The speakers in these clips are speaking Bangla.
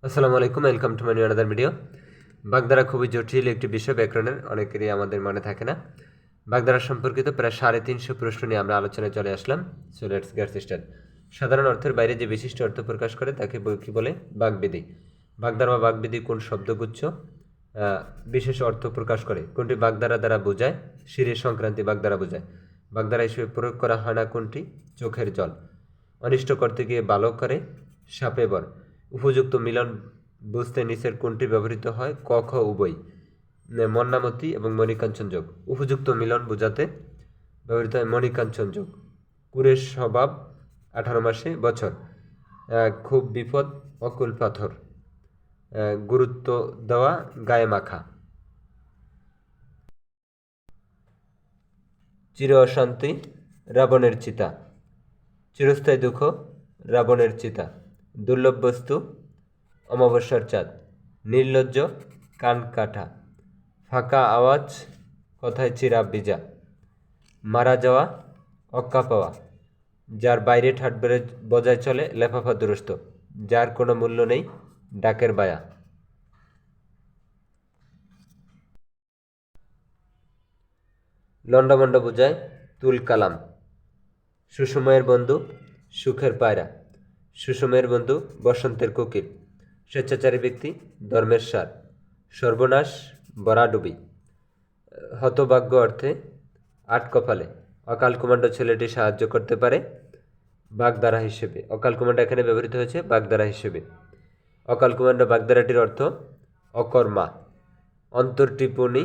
আসসালামু আলাইকুম, welcome to my new another video. বাগধারা খুবই জটিল একটি বিষয়, ব্যাকরণের অনেকেরই আমাদের মনে থাকে না। বাগধারা সম্পর্কিত প্রায় 350 প্রশ্ন নিয়ে আমরা আলোচনায় চলে আসলাম। So let's get start. সাধারণ অর্থের বাইরে যে বিশিষ্ট অর্থ প্রকাশ করে তাকে কি বলে? বাগবিধি। বাগধারা বা বাগবিধি কোন শব্দগুচ্ছ বিশেষ অর্থ প্রকাশ করে? কোনটি বাগধারা দ্বারা বোঝায়? শিরের সংক্রান্তি বাগধারা বোঝায়। বাগধারা হিসেবে প্রয়োগ করা হয় না কোনটি? চোখের জল। অনিষ্ট করতে গিয়ে ভালো করে সাপে বর। উপযুক্ত মিলন বুঝতে নিচের কোনটি ব্যবহৃত হয়? ক খ উভয়। মন্নামতি এবং মণিকাঞ্চন যোগ। উপযুক্ত মিলন বোঝাতে ব্যবহৃত হয় মণিকাঞ্চন যোগ। কুরের স্বভাব 18 মাসে বছর। খুব বিপদ অকুল পাথর। গুরুত্ব দেওয়া গায়ে মাখা। চির অশান্তি রাবণের চিতা। চিরস্থায়ী দুঃখ রাবণের চিতা। দুর্লভ বস্তু অমাবস্যার চাঁদ। নির্লজ্জ কান কাটা। ফাঁকা আওয়াজ কথায় চিরা ভিজা। মারা যাওয়া অক্কা পাওয়া। যার বাইরে ঠাট বেড়ে বজায় চলে লেফাফা দুরস্ত। যার কোনো মূল্য নেই ডাকের বায়া। লন্ডমন্ড বোঝায় তুল কালাম। সুসময়ের বন্ধু সুখের পায়রা। সুসময়ের বন্ধু বসন্তের কোকিল। স্বেচ্ছাচারী ব্যক্তি ধর্মের সার। সর্বনাশ বরাডুবি। হতভাগ্য অর্থে আট কপালে। অকাল কুমান্ড ছেলেটি সাহায্য করতে পারে বাগধারা হিসেবে। অকাল কুমান্ড এখানে ব্যবহৃত হয়েছে বাগধারা হিসেবে। অকাল কুমান্ড বাগধারাটির অর্থ অকর্মা। অন্তর্টিপুনি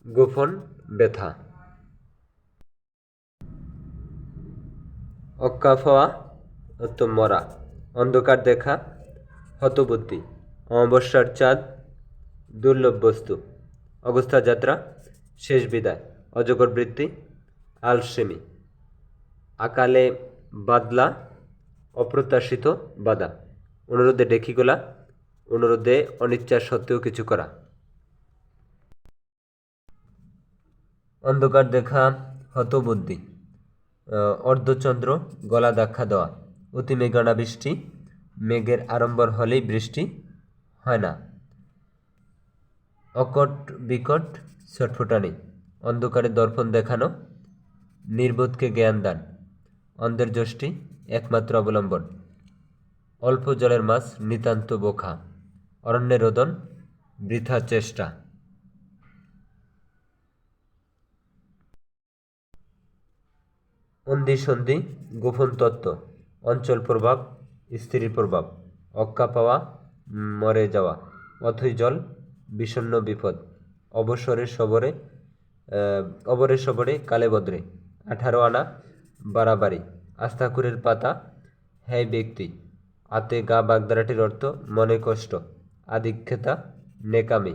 গোপন ব্যথা। অক্কাফোয়া অর্থ মরা। অন্ধকার দেখা হতবুদ্ধি। অমাবস্যার চাঁদ দুর্লভ বস্তু। অগস্ত্যা যাত্রা শেষ বিদায়। অজগর বৃত্তি আলসেমি। আকালে বাদলা অপ্রত্যাশিত বাধা। অনুরোধে ডেকিগোলা অনুরোধে অনিচ্ছা সত্ত্বেও কিছু করা। অন্ধকার দেখা হতবুদ্ধি। অর্ধচন্দ্র গলা দেখা দেওয়া। অতি মেঘনাবৃষ্টি মেঘের আড়ম্বর হলেই বৃষ্টি হয় না। অকট বিকট ছটফটানি। অন্ধকারে দর্পণ দেখানো নির্বোধকে জ্ঞান দান। অন্ধের যষ্টি একমাত্র অবলম্বন। অল্প জলের মাছ নিতান্ত বোকা। অরণ্যে রোদন বৃথা চেষ্টা। অন্ধি সন্ধি গোপন তত্ত্ব। অঞ্চল প্রভাব স্ত্রীর প্রভাব। অক্কা পাওয়া মরে যাওয়া। অথই জল বিষণ্ণ বিপদ। অবসরে সবরে অবরে সবরে কালে বদ্রে। 18 আনা বাড়াবাড়ি। আস্তাকুরের পাতা হ্যায় ব্যক্তি। আতে গা বাগধারাটির অর্থ মনে কষ্ট। আদিক্ষেতা নেকামি।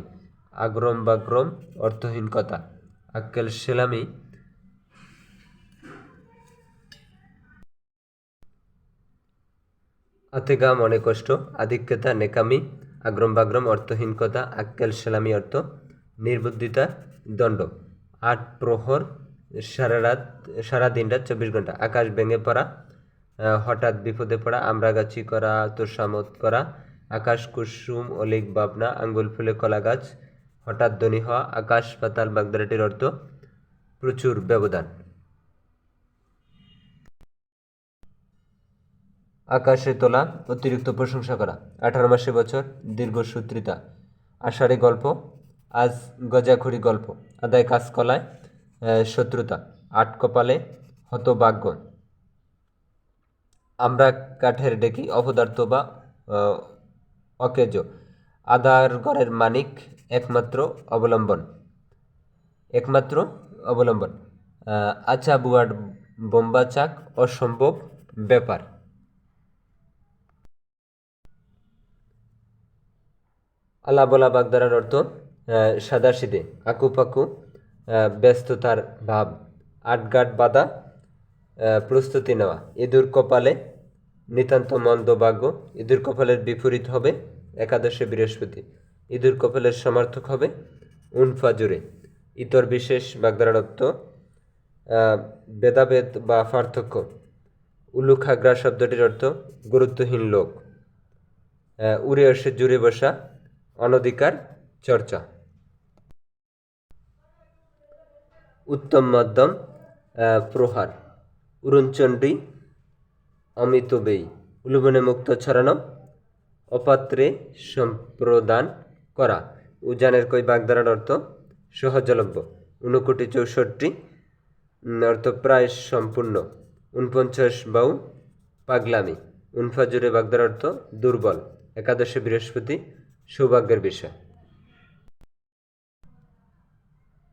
আগ্রম বাগ্রম অর্থহীন কথা। আক্কেল সেলামি আতেগা মনে কষ্ট। আধিক্যতা নেকামি। আগ্রম বাগ্রম অর্থহীন কথা। আক্কেল সেলামি অর্থ নির্বুদ্ধিতা দণ্ড। 8 প্রহর সারাদিন রাত 24 ঘন্টা। আকাশ ভেঙে পড়া হঠাৎ বিপদে পড়া। আমরাগাছি করা তোষামত করা। আকাশ কুসুম অলিক ভাবনা। আঙ্গুল ফুলে কলা গাছ হঠাৎ ধ্বনি হওয়া। আকাশ পাতাল বাগধারাটির অর্থ প্রচুর ব্যবধান। আকাশে তোলা অতিরিক্ত প্রশংসা করা। 18 মাসে বছর দীর্ঘসূত্রিতা। আষাঢ়ে গল্প আজ গজাখুরি গল্প। আদায় কাঁচকলায় শত্রুতা। আট কপালে হতভাগ্য। আমরা কাঠের ডেকি অপদার্থ বা অকেজ। আদার ঘরের মানিক একমাত্র অবলম্বন। একমাত্র অবলম্বন। আচ্ছা বুয়ার বোম্বা চাক অসম্ভব ব্যাপার। আলাবলা বাগধারার অর্থ সাদাসিধে আকুপাকু ব্যস্ততার ভাব। আটগাট বাঁধা প্রস্তুতি নেওয়া। ইঁদুর কপালে নিতান্ত মন্দ ভাগ্য। ইঁদুর কপালের বিপরীত হবে একাদশে বৃহস্পতি। ইঁদুর কপালের সমার্থক হবে উনফা জুড়ে। ইতর বিশেষ বাগধারার অর্থ ভেদাভেদ বা পার্থক্য। উলুখাগ্রা শব্দটির অর্থ গুরুত্বহীন লোক। উড়ে এসে জুড়ে বসা, অনধিকার চর্চা। উত্তম মধ্যম প্রহার, উড়নচণ্ডী, অমিতব্যয়ী, উলুবনে মুক্ত ছড়ানো, অপাত্রে সম্প্রদান করা। উজানের কই বাগধারার অর্থ সহজলভ্য। 59-64 অর্থ প্রায় সম্পূর্ণ। 49 বাউ পাগলামি। উনফাজুরে বাগধারার অর্থ দুর্বল। একাদশে বৃহস্পতি সৌভাগ্যের বিষয়।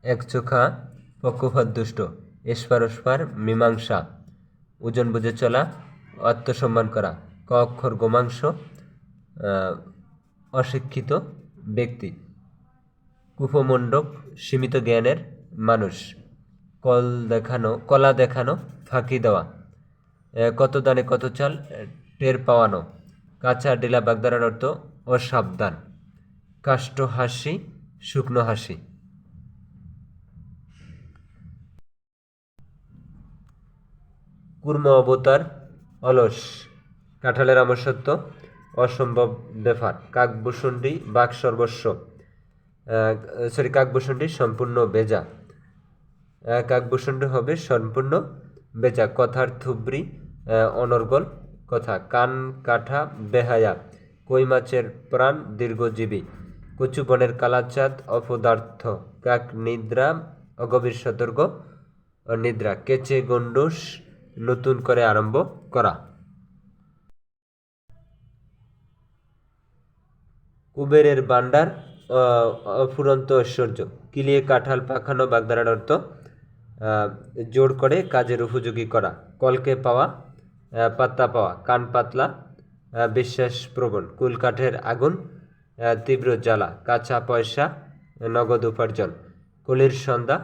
একচোখা পক্ষপাত দুষ্ট, এসপার ওসপার মীমাংসা, ওজন বুঝে চলা, আত্মসম্মান করা। ক অক্ষর গোমাংস, অশিক্ষিত ব্যক্তি। কুপমণ্ডক সীমিত জ্ঞানের মানুষ। কলা দেখানো, ফাঁকি দেওয়া। কত দানে কত চাল টের পাওয়ানো। কাঁচা ডিলা বাগধারার অর্থ অসাবধান। কাষ্ঠ হাসি, শুকনো হাসি। কুর্ম অবতার, অলস। কাঁঠালের আমসত্ব, অসম্ভব ব্যাপার। কাকভূষণ্ডী বাক সর্বস্ব, কাকভূষণ্ডী সম্পূর্ণ বেজা। কাকভূষণ্ডী হবে সম্পূর্ণ বেজা। কথার থুবড়ি, অনর্গল কথা। কান কাঠা বেহায়া, কই মাছের প্রাণ দীর্ঘজীবী। কচু বনের কালাচাঁদ, অপদার্থ। কাক নিদ্রা, অগভীর সতর্ক নিদ্রা। কেচে গণ্ডূষ, নতুন করে আরম্ভ করা। কুবেরের ভাণ্ডার, অফুরন্ত ঐশ্বর্য। কিলিয়ে কাঁঠাল পাখানো বাগধারার অর্থ জোর করে কাজের উপযোগী করা। কলকে পাওয়া, পাত্তা পাওয়া। কান পাতলা, বিশ্বাস প্রবণ। কুলকাঠের আগুন, তীব্র জ্বালা। কাঁচা পয়সা, নগদ উপার্জন। কলির সন্ধ্যা,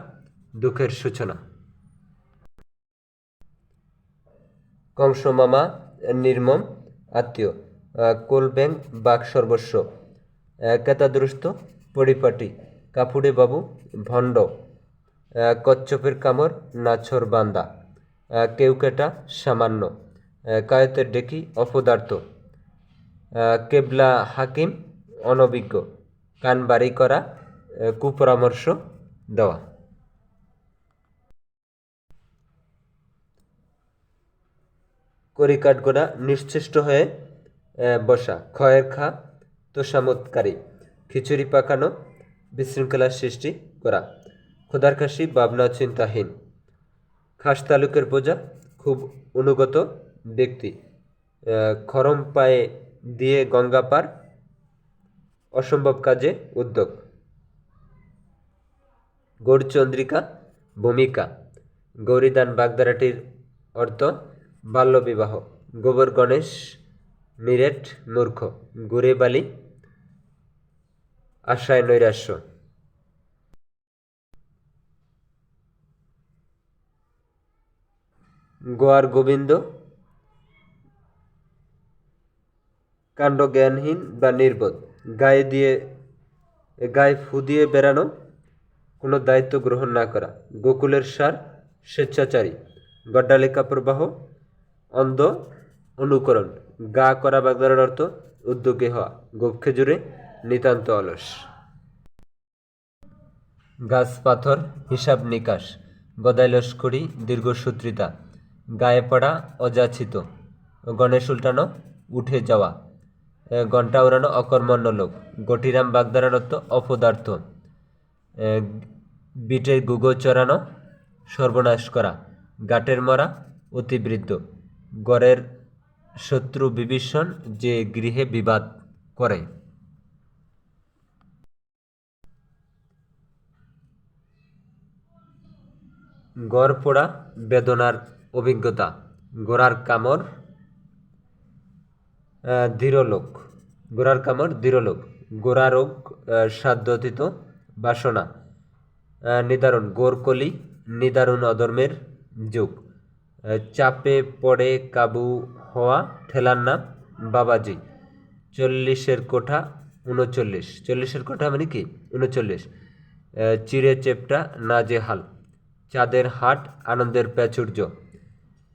দুঃখের সূচনা। কংস মামা, নির্মম আত্মীয়। কোলব্যাং বাক সর্বস্ব। কেতাদুরস্ত, পরিপাটি। কাপুড়ে বাবু, ভণ্ড। কচ্ছপের কামড়, নাছর বান্দা। কেউকেটা, সামান্য। কায়তের ডেকি, অপদার্থ। কেবলা হাকিম, অনভিজ্ঞ। কান বাড়ি করা, কুপরামর্শ দেওয়া। কড়ি কাঠগোড়া, নিশ্চেষ্ট হয়ে বসা। ক্ষয়ের খা, তোষামতকারী। খিচুড়ি পাকানো, বিশৃঙ্খলার সৃষ্টি করা। খোদার কাশি, ভাবনা চিন্তাহীন। খাস তালুকের বোঝা, খুব অনুগত ব্যক্তি। খরম পায়ে দিয়ে গঙ্গা পার, অসম্ভব কাজে উদ্যোগ। গৌরচন্দ্রিকা, ভূমিকা। গৌরীদান বাগধারাটির অর্থ বাল্যবিবাহ। গোবর গণেশ, নিরেট মূর্খ। গুড়ে বালি, আশায় নৈরাশ্য। গোয়ার গোবিন্দ, কাণ্ড জ্ঞানহীন বা নির্বোধ। গায়ে ফু দিয়ে বেড়ানো, কোনো দায়িত্ব গ্রহণ না করা। গোকুলের সার, স্বেচ্ছাচারী। গড্ডালিকা প্রবাহ, অন্ধ অনুকরণ। গা করা বাগধারার অর্থ উদ্যোগী হওয়া। গোপ খেজুরে, নিতান্ত অলস। গাছ পাথর, হিসাব নিকাশ। গদাই লস্করি, দীর্ঘসূত্রিতা। গায়ে পড়া, অযাচিত। গণেশ উল্টানো, উঠে যাওয়া। ঘণ্টা উড়ানো, অকর্মণ্য লোক। গটিরাম বাগধারার অর্থ অপদার্থ। বিটের গুগো চড়ানো, সর্বনাশ করা। গাটের মরা, অতিবৃদ্ধ। গড়ের শত্রু বিভীষণ, যে গৃহে বিবাদ করে। গড় পোড়া, বেদনার অভিজ্ঞতা। গোড়ার কামড়, ধীরলোক। গোড়ার কামড়, ধীরলোক। গোড়া রোগ, সাধ্যাতীত বাসনা। নিদারুণ, গোরকলি, নিদারুণ অধর্মের যুগ। চাপে পড়ে কাবু হওয়া, ঠেলার নাম বাবাজি। 40-এর কোঠা, 39। 40-এর কোঠা মানে কি? 39। চিড়ে চেপটা, নাজেহাল। চাঁদের হাট, আনন্দের প্রাচুর্য।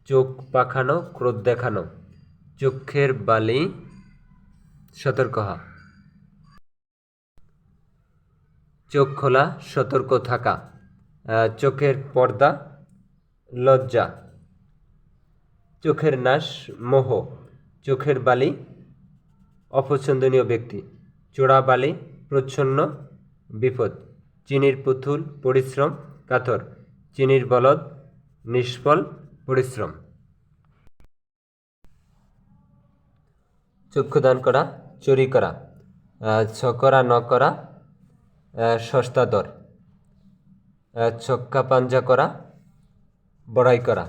চোখ পাখানো, ক্রোধ দেখানো। চক্ষের বালি, সতর্ক হওয়া। চোখ খোলা, সতর্ক থাকা। চোখের পর্দা, লজ্জা। চোখের নাশ, মোহ। চোখের বালি, অপছন্দনীয় ব্যক্তি। চোরা বালি, প্রচ্ছন্ন, বিপদ। চিনির পুতুল, পরিশ্রম, কাতর। চিনির বলদ, নিষ্ফল, পরিশ্রম। চক্ষুদান করা, চুরি করা। ছকরা ন করা, সস্তা দর। ছক্কা পাঞ্জা করা, বড়াই করা।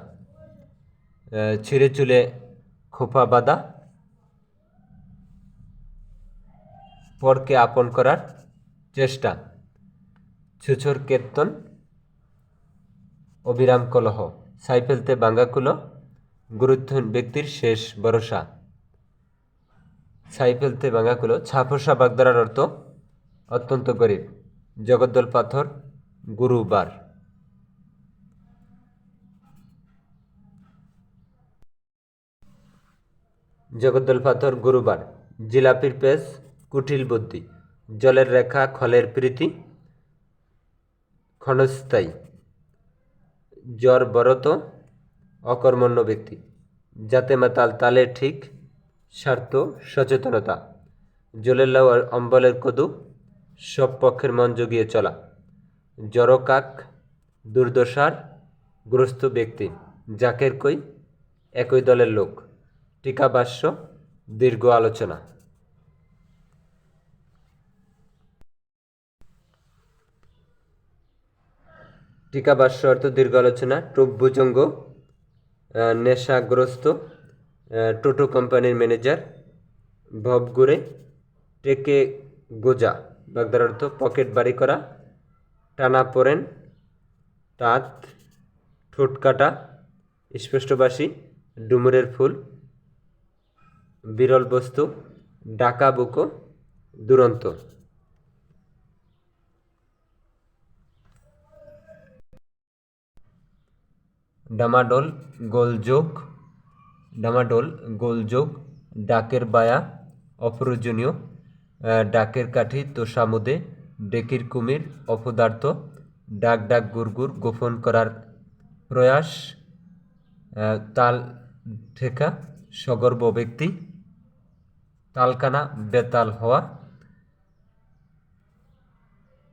ছিঁড়ে চুলে খোপা বাঁধা, পরকে আপন করার চেষ্টা। ছুছোর কীর্তন, অবিরাম কলহ। ছাই ফেলতে ভাঙা কুলো, গুরুত্বহীন ব্যক্তির শেষ ভরসা। ছাই ফেলতে ভাঙা কুলো। ছাপোষা বাগধারার অর্থ অত্যন্ত গরিব। জগদ্দল পাথর, গুরুবার। জগদ্দল পাথর, গুরুবার। জিলাপির পেস, কুটিল বুদ্ধি। জলের রেখা, খলের প্রীতি, ক্ষণস্থায়ী। জ্বর বরত, অকর্মণ্য ব্যক্তি। যাতে মাতাল, তালে ঠিক, স্বার্থ, সচেতনতা। জলের লাউ আর অম্বলের কদু, সব পক্ষের মন জগিয়ে চলা। জড়কাক, দুর্দশার গ্রস্ত ব্যক্তি। জাকের কই, একই দলের লোক। টিকাভাষ্য, দীর্ঘ আলোচনা। টিকাভাষ্য অর্থ দীর্ঘ আলোচনা। টোপ ভুজঙ্গ, নেশাগ্রস্ত, টোটো কোম্পানির ম্যানেজার। ভবঘুরে, টেকে গোজা। বাগদার অর্থ পকেট বাড়ি করা। টানা পড়েন, তাঁত, ঠোঁট কাটা, স্পষ্টবাসী, ডুমুরের ফুল। বিরল বস্তু, ডাকা বুকো, দুরন্ত। ডামাডোল, গোলযোগ। ডামাডোল, গোলযোগ। ডাকের বায়া, অপ্রয়োজনীয়। ডাকের কাঠি, তোষামুদে। ডেকির কুমির, অপদার্থ। ডাক ডাক গুড়গুড়, গোপন করার প্রয়াস। তাল ঠেকা, সগর্ব ব্যক্তি। তালকানা, বেতাল হওয়া।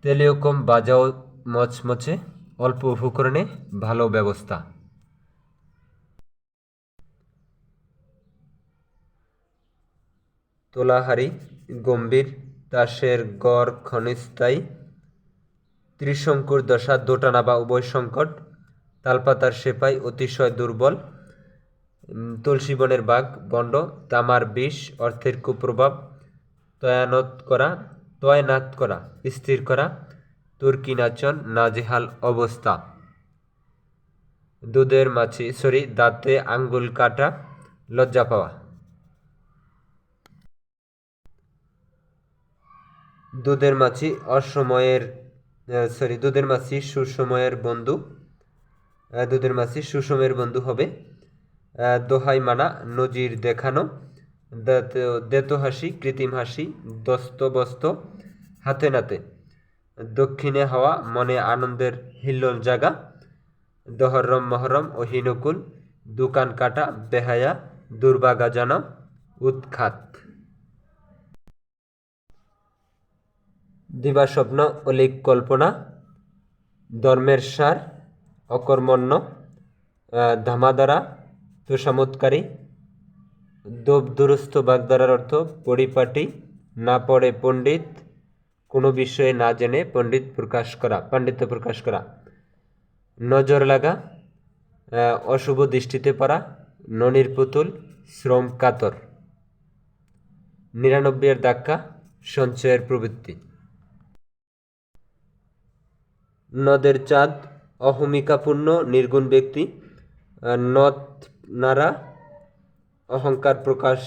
তেলেও কম, বাজাও মচমচে। অল্প উপকরণে ভালো ব্যবস্থা। তোলাহারি, গম্ভীর। তাসের গড়, ক্ষণস্থায়ী। ত্রিশঙ্কুর দশা, দোটানা বা উভয় সংকট। তালপাতার সেপাই, অতিশয় দুর্বল। তুলসী বনের বাঘ, বন্ড। তামার বিষ, অর্থের কুপ্রভাব। তয়নাত করা, স্থির করা। তুর্কি নাচন, নাজেহাল অবস্থা। দুধের মাছি, দাঁতে আঙ্গুল কাটা, লজ্জা পাওয়া। দুধের মাছি সুসময়ের বন্ধু। দুধের মাছি সুসময়ের বন্ধু হবে। দোহাই মানা, নজির দেখানো। দেতো হাসি, কৃত্রিম হাসি। দস্ত বস্ত, হাতে নাতে। দক্ষিণে হাওয়া, মনে আনন্দের হিল্লোল জাগা। দহরম মহরম ও হিনুকুল, দোকান কাটা, বেহায়া, দুর্বাগা জানা, উৎখাত। দিবাস্বপ্ন, অলিক কল্পনা। ধর্মের সার, অকর্মণ্য। ধামাদারা, তোষামোদকারী। দুরস্থ বাগধারার অর্থ পরিপাটি, না পড়ে পণ্ডিত। কোনো বিষয়ে না জেনে পাণ্ডিত্য প্রকাশ করা। নজর লাগা, অশুভ দৃষ্টিতে পড়া। ননির পুতুল, শ্রম কাতর। 99 ধাক্কা, সঞ্চয়ের প্রবৃত্তি। নদের চাঁদ, অহমিকাপূর্ণ, নির্গুণ ব্যক্তি। নথ নাড়া, অহংকার প্রকাশ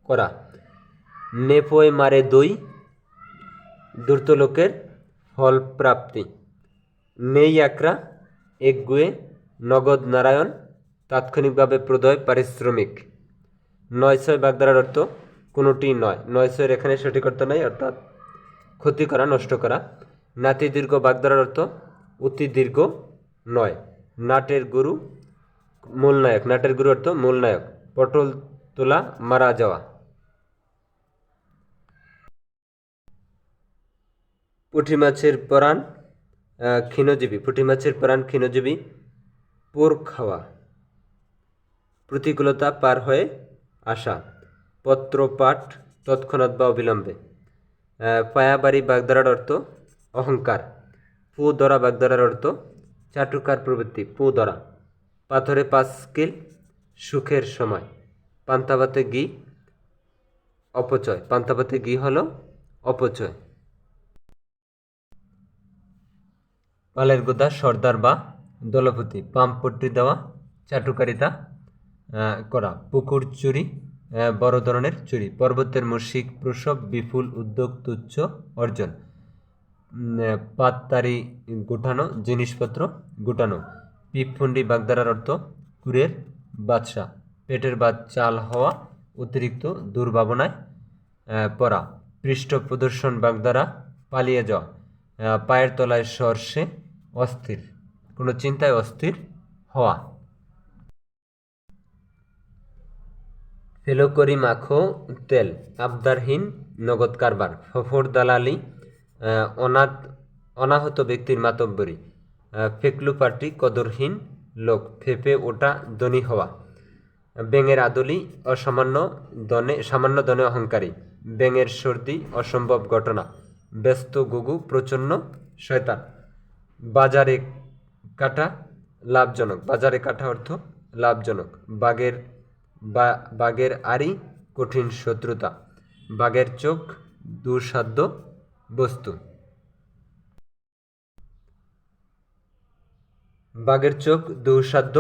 করা। নেপোয় মারে দই, ধূর্ত লোকের ফল প্রাপ্তি। নেই আকরা, একগুয়ে, নগদ নারায়ণ, তাৎক্ষণিকভাবে প্রদয়, পারিশ্রমিক। 9-6 বাগধারার অর্থ কোনোটি নয়। 9 এখানে সঠিক অর্থ নাই, অর্থাৎ ক্ষতি করা, নষ্ট করা। নাতি দীর্ঘ বাগধারার অর্থ অতি দীর্ঘ নয়। নাটের গুরু মূল নায়ক, নাটের গুরু অর্থ মূল নায়ক। পটল তোলা মারা যাওয়া। পুঁটি মাছের পরাণ ক্ষীণজীবী, পুঁটি মাছের পরাণ ক্ষীণজীবী। পোর খাওয়া। প্রতিকূলতা পার হয়ে আসা। পত্রপাঠ তৎক্ষণাৎ বা অবিলম্বে। পায়াবাড়ি বাগধারার অর্থ অহংকার। পু ধরা বাগধারার অর্থ চাটুকার প্রবৃত্তি, পু ধরা। পাথরে 5 কিল সুখের সময়। পান্তাভাতে ঘি অপচয়, পান্তাভাতে ঘি হলো অপচয়। পালের গোদা সর্দার বা দলপতি। পাম্পট্টি দেওয়া চাটুকারিতা করা। পুকুর চুরি বড় ধরনের চুরি। পর্বতের মুশিক প্রসব বিপুল উদ্যোগ তুচ্ছ অর্জন। পাততারি গুটানো জিনিসপত্র গুটানো। পিপফুন্ডি বাগধারার অর্থ কুরের বাদশা। পেটের ভাত চাল হওয়া অতিরিক্ত দুর্ভাবনায় পড়া। পৃষ্ঠ প্রদর্শন বাগধারা পালিয়ে যাওয়া। পায়ের তলায় সর্ষে অস্থির, কোনো চিন্তায় অস্থির হওয়া। ফেলো করি মাখো তেল আবদারহীন নগদ কারবার। ফফর দালালি অনাহত ব্যক্তির মাতব্বরি। ফেকলু পার্টি কদরহীন লোক। ফেপে ওটা ধনী হওয়া। ব্যাঙের আদলি সামান্য দনে অহংকারী। ব্যাঙের সর্দি অসম্ভব ঘটনা। ব্যস্ত গুগু প্রচন্ন শয়তান। বাজারে কাটা লাভজনক, বাজারে কাটা অর্থ লাভজনক। বাঘের আড়ি কঠিন শত্রুতা। বাঘের চোখ দুঃসাধ্য বস্তু। বাঘের চোখ দুঃসাধ্য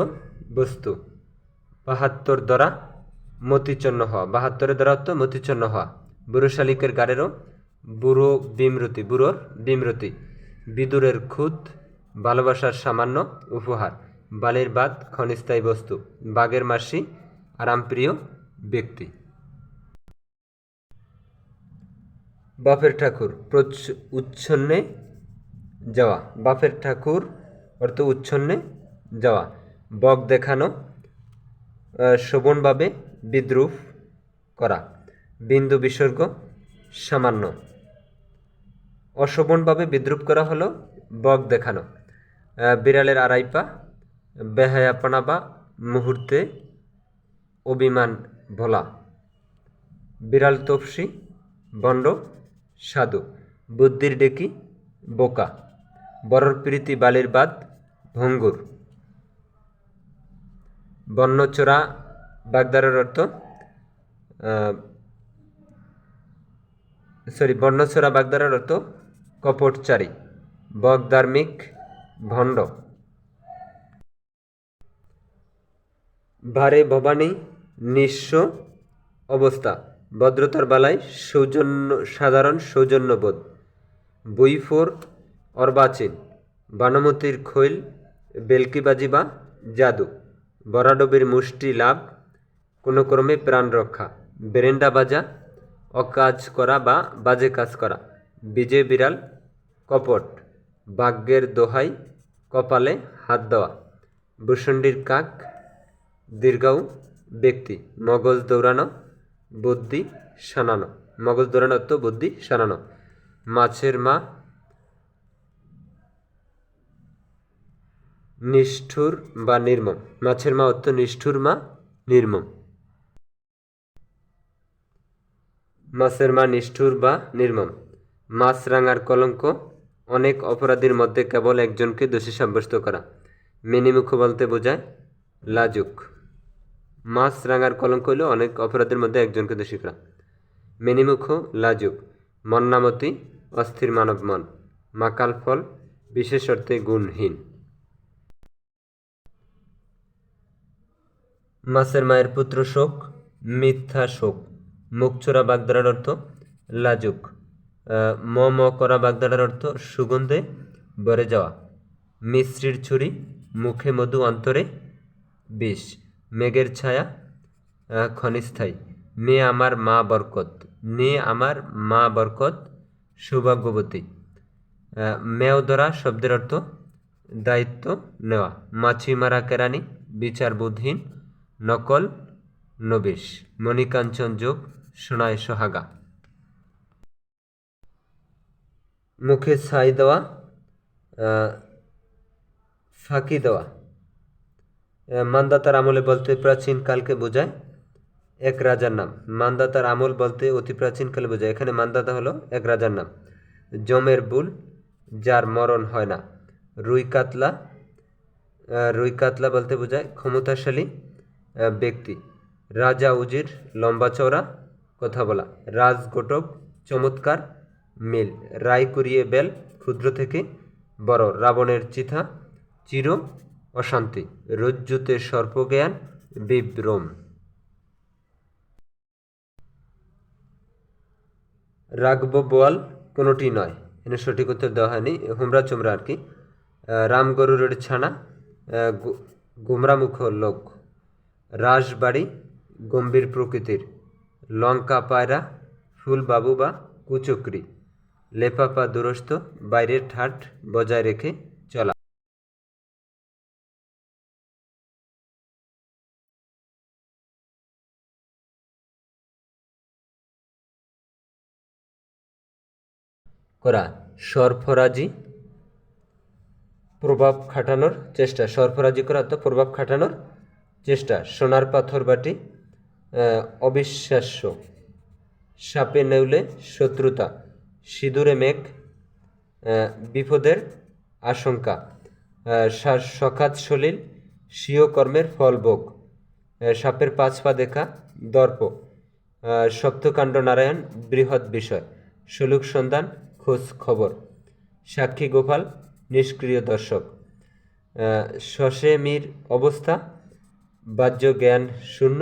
বস্তু। 72 দ্বারা মতিচন্ন হওয়া, 72 দ্বারা অর্থ মতিচন্ন হওয়া। বুড়ো শালিকের গাড়েরও বুড়ো বিমরতি, বুড়োর বিমরতি। বিদুরের খুদ ভালোবাসার সামান্য উপহার। বালির বাদ ক্ষণস্থায়ী বস্তু। বাঘের মাসি আরামপ্রিয় ব্যক্তি। বাপের ঠাকুর উচ্ছন্নে যাওয়া, বাপের ঠাকুর অর্থ উচ্ছন্নে যাওয়া। বক দেখানো শোভনভাবে বিদ্রুপ করা। বিন্দু বিসর্গ সামান্য। অশোভনভাবে বিদ্রুপ করা হলো বক দেখানো। বিড়ালের আড়াই পা বেহায়াপনা বা মুহূর্তে অভিমান ভোলা। বিড়াল তপসি বন্ড সাধু। বুদ্ধির ডেকি বোকা। বড়র প্রীতি বালির বাদ ভঙ্গুর। বন্যচোরা বাগধারার অর্থ বর্ণচোরা বাগধারার অর্থ কপটচারী। বক ধার্মিক ভণ্ড। ভারে ভবানী নিঃস্ব অবস্থা। ভদ্রতার বালায় সাধারণ সৌজন্যবোধ। বইফোর অর্বাচীন। বানমতির খৈল বেলকিবাজি বা জাদু। বরাডবির মুষ্টি লাভ কোনো ক্রমে প্রাণ রক্ষা। বেরেন্ডা বাজা অকাজ করা বা বাজে কাজ করা। বিজয় বিড়াল কপট। ভাগ্যের দোহাই কপালে হাত দেওয়া। ভূষণ্ডির কাক দীর্ঘায়ু ব্যক্তি। মগজ দৌড়ানো বুদ্ধি সানানো, মগজ দৌড়ানো অর্থ বুদ্ধি সানানো। মাছের মা নিষ্ঠুর বা নির্মম, মাছের মা অর্থ নিষ্ঠুর মা নির্মম। মাছের মা নিষ্ঠুর বা নির্মম। মাছরাঙার কলঙ্ক অনেক অপরাধীর মধ্যে কেবল একজনকে দোষী সাব্যস্ত করা। মিনিমুখ বলতে বোঝায় লাজুক। মাছরাঙার কলঙ্ক হলো অনেক অপরাধীর মধ্যে একজনকে দোষী করা। মিনিমুখ লাজুক। মন্নামতি অস্থির মানব মন। মাকাল ফল বিশেষ অর্থে গুণহীন। মাছের মায়ের পুত্র শোক মিথ্যা শোক। মুখচোরা বাগধারার অর্থ লাজুক। ম ম করা বাগধারার অর্থ সুগন্ধে ভরে যাওয়া। মিশ্রির ছুরি মুখে মধু অন্তরে বিষ। মেঘের ছায়া ক্ষণস্থায়ী। মেয়ে আমার মা বরকত, মেয়ে আমার মা বরকত সৌভাগ্যবতী। মেও ধরা শব্দের অর্থ দায়িত্ব নেওয়া। মাছি মারা কেরানি বিচার বুধহীন, নকল নবিশ। মণিকাঞ্চন যোগ সোনায় সোহাগা। মুখে ছাই দেওয়া, ফাঁকি দেওয়া। মান্দাতার আমলে বলতে প্রাচীনকালকে বোঝায়, এক রাজার নাম। মান্দাতার আমল বলতে অতি প্রাচীনকালে বোঝায়, এখানে মান্দাতা হলো এক রাজার নাম। জমের বুল, যার মরণ হয় না। রুই কাতলা, রুই কাতলা বলতে বোঝায় ক্ষমতাশালী ব্যক্তি। রাজা উজির, লম্বা চওড়া কথা বলা। রাজঘটক, চমৎকার মিল। রায় করিয়ে বেল, ক্ষুদ্র থেকে বড়। রাবণের চিথা, চির অশান্তি। রজ্জুতে সর্পজ্ঞান, বিভ্রম। রাগব বোয়াল কোনোটি নয়, এখানে সঠিক উত্তর দেওয়া হয়নি, হুমরা চুমরা আর কি। রাম গরুরের ছানা, গুমরামুখ লোক। রাজবাড়ি, গম্ভীর প্রকৃতির। লঙ্কা পায়রা, ফুল বাবু বা কুচক্রি। লেপাপা দুরস্ত, বাইরের ঠাট বজায় রেখে চলা। করা, সরফরাজি, প্রভাব খাটানোর চেষ্টা। সরফরাজি করা তো প্রভাব খাটানোর চেষ্টা। সোনার পাথর বাটি, অবিশ্বাস্য। সাপে নেউলে শত্রুতা। সিঁদুরে মেঘ, বিপদের আশঙ্কা। সখাত সলিল, স্বীয় কর্মের ফল ভোগ। সাপের পাঁচ পা দেখা, দর্প। সপ্তকাণ্ড নারায়ণ, বৃহৎ বিষয়। সলুক সন্ধান, খোঁজ খবর। সাক্ষী গোপাল, নিষ্ক্রিয় দর্শক। সসেমির অবস্থা, বাহ্য জ্ঞান শূন্য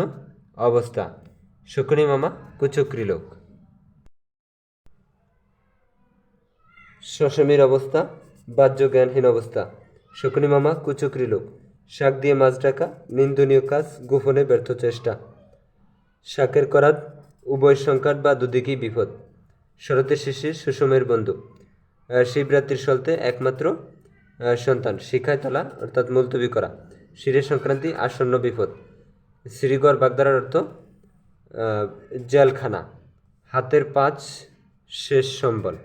অবস্থা। শকুনি মামা, কুচক্রী লোক। সসেমির অবস্থা, বাহ্য জ্ঞানহীন অবস্থা। শকুনি মামা, কুচক্রী লোক। শাক দিয়ে মাছ ঢাকা, নিন্দনীয় কাজ, গোপনে ব্যর্থ চেষ্টা। শাকের করাত, উভয় সংকট বা দুদিকেই বিপদ। শরতের শিশির, সুষমের বন্ধু। শিবরাত্রির সলতে একমাত্র সন্তান। শিখায় তোলা অর্থাৎ মুলতবি করা। শিরের সংক্রান্তি, আসন্ন বিপদ। শ্রীগড় বাগদারার অর্থ জেলখানা। হাতের পাঁচ, শেষ সম্বল।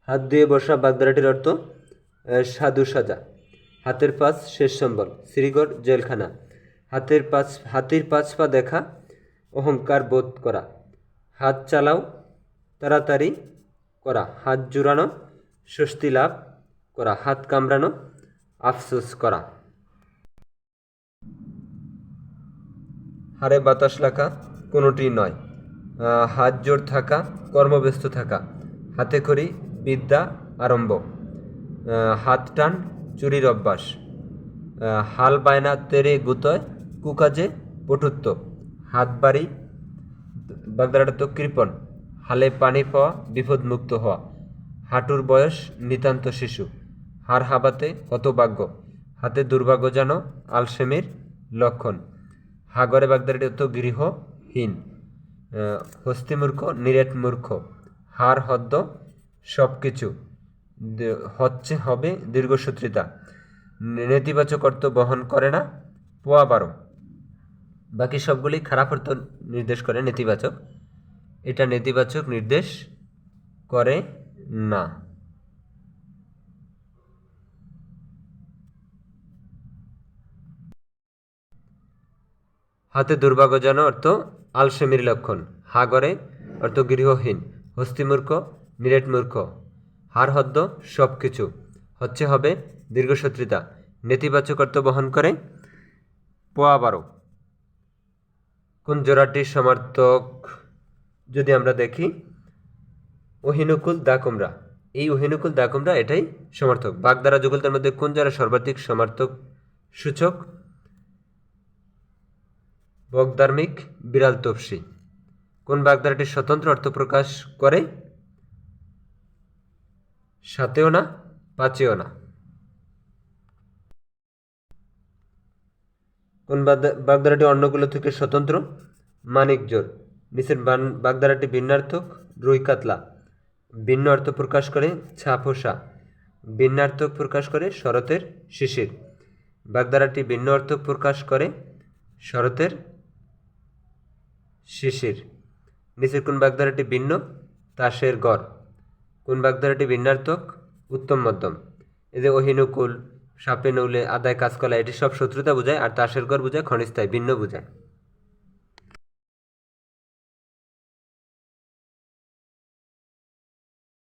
হাত দিয়ে বসা বাগদারাটির অর্থ সাধু সাজা। হাতের পাঁচ, শেষ সম্বল। শ্রীগড় জেলখানা। হাতির পাঁচ পা দেখা, অহংকার বোধ করা। হাত চালাও, তাড়াতাড়ি করা। হাত জুড়ানো, স্বস্তি লাভ করা। হাত কামড়ানো, আফসোস করা। হাড়ে বাতাস লাগা, কোনোটি নয়। হাত জোর থাকা, কর্মব্যস্ত থাকা। হাতে খড়ি, বিদ্যা আরম্ভ। হাত টান, চুরির অভ্যাস। হাল বায়না তেরে গুতয়, কুকাজে পটুত্ব। হাত বাড়ি, বাগদারাটা তো কৃপণ। হালে পানি পাওয়া, বিপদমুক্ত হওয়া। হাঁটুর বয়স, নিতান্ত শিশু। হাড় হাবাতে, হতভাগ্য। হাতে দুর্ভাগ্য যেন আলসেমির লক্ষণ। হাগরে বাগদারাটি তো গৃহহীন। হস্তিমূর্খ, নিরেট মূর্খ। হার হদ্দ, সব কিছু। হচ্ছে হবে, দীর্ঘসূত্রিতা। নেতিবাচক অর্থ বহন করে না, পোয়া বারো। বাকি সবগুলি খারাপ অর্থ নির্দেশ করে, নেতিবাচক। এটা নেতিবাচক নির্দেশ করে না। হাতে দুর্ভাগ্যজন অর্থ আলসেমির লক্ষণ। হাগরে অর্থ গৃহহীন। হস্তিমূর্খ, নিরেট মূর্খ। হার হদ্দ, সব কিছু। হচ্ছে হবে, দীর্ঘসূত্রিতা। নেতিবাচক অর্থ বহন করে, পোয়া বারো। কোন জোড়াটির সমার্থক যদি আমরা দেখি, অহিনুকুল দা কুমড়া। এই অহিনুকুল দা কুমড়া এটাই সমার্থক। বাগধারা যুগলতার মধ্যে কোন জোড়া সর্বাধিক সমার্থক সূচক? বগধার্মিক, বিড়াল তপসি। কোন বাগধারাটি স্বতন্ত্র অর্থ প্রকাশ করে? সাতেও না, পাঁচেও না। কোন বাগধারাটি অন্যগুলো থেকে স্বতন্ত্র? মানিক জোর। নিচের বাগধারাটি ভিন্নার্থক? রুই কাতলা। ভিন্ন অর্থ প্রকাশ করে? ছাপোষা। ভিন্নার্থক প্রকাশ করে? শরতের শিশির। বাগধারাটি ভিন্ন অর্থ প্রকাশ করে? শরতের শিশির। নিচের কোন বাগধারাটি ভিন্ন? তাসের গড়। কোন বাগধারাটি ভিন্নার্থক? উত্তম মধ্যম। এই যে অহিনুকুল, সাপে নৌলে, আদায় কাজকলা, এটি সব শত্রুতা বোঝায়, আর তাসের গড় বোঝায় ক্ষণস্থায়ী, ভিন্ন বোঝায়।